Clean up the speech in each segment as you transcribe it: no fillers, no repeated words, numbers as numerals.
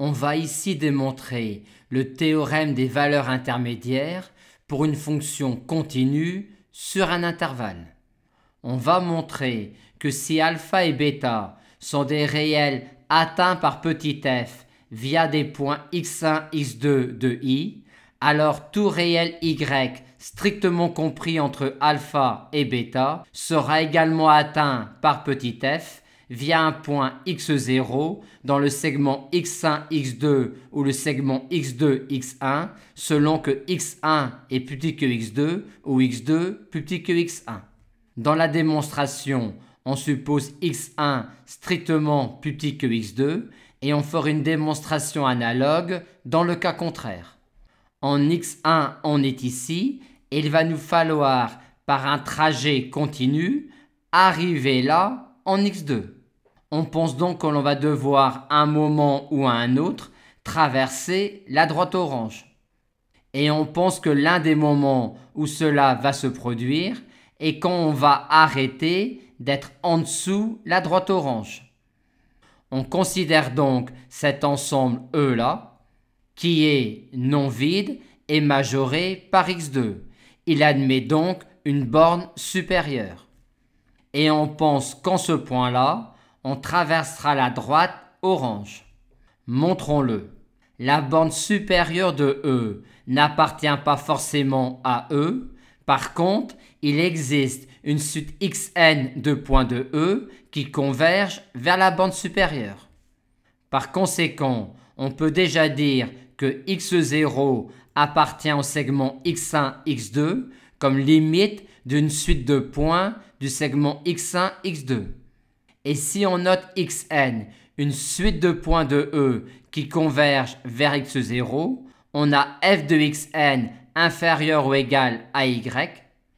On va ici démontrer le théorème des valeurs intermédiaires pour une fonction continue sur un intervalle. On va montrer que si alpha et bêta sont des réels atteints par petit f via des points x1, x2 de i, alors tout réel y strictement compris entre alpha et bêta sera également atteint par petit f via un point x0 dans le segment x1, x2 ou le segment x2, x1 selon que x1 est plus petit que x2 ou x2 plus petit que x1. Dans la démonstration, on suppose x1 strictement plus petit que x2 et on fera une démonstration analogue dans le cas contraire. En x1, on est ici et il va nous falloir, par un trajet continu, arriver là en x2. On pense donc que l'on va devoir, à un moment ou à un autre, traverser la droite orange. Et on pense que l'un des moments où cela va se produire est quand on va arrêter d'être en dessous la droite orange. On considère donc cet ensemble E-là, qui est non vide et majoré par x2. Il admet donc une borne supérieure. Et on pense qu'en ce point-là, on traversera la droite orange. Montrons-le. La borne supérieure de E n'appartient pas forcément à E. Par contre, il existe une suite xn de points de E qui convergent vers la borne supérieure. Par conséquent, on peut déjà dire que x0 appartient au segment x1, x2 comme limite d'une suite de points du segment x1, x2. Et si on note xn, une suite de points de E qui convergent vers x0, on a f de xn inférieur ou égal à y,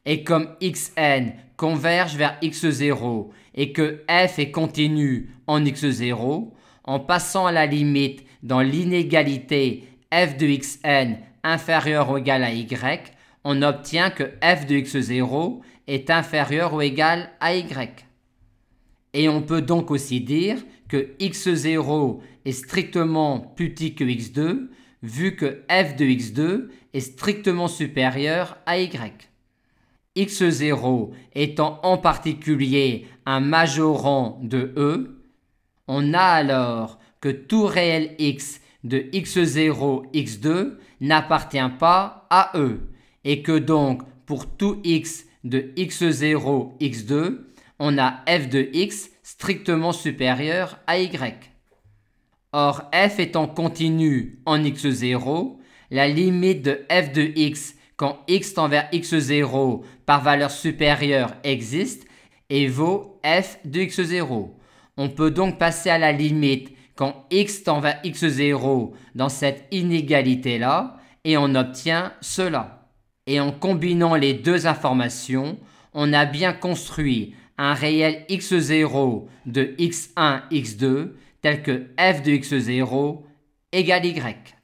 et comme xn converge vers x0 et que f est continu en x0, en passant à la limite dans l'inégalité f de xn inférieur ou égal à y, on obtient que f de x0 est inférieur ou égal à y. Et on peut donc aussi dire que x0 est strictement plus petit que x2, vu que f de x2 est strictement supérieur à y. x0 étant en particulier un majorant de E, on a alors que tout réel x de x0, x2 n'appartient pas à E, et que donc pour tout x de x0, x2, on a f de x strictement supérieur à y. Or, f étant continu en x0, la limite de f de x quand x tend vers x0 par valeur supérieure existe et vaut f de x0. On peut donc passer à la limite quand x tend vers x0 dans cette inégalité-là et on obtient cela. Et en combinant les deux informations, on a bien construit un réel x0 de x1, x2 tel que f de x0 égale y.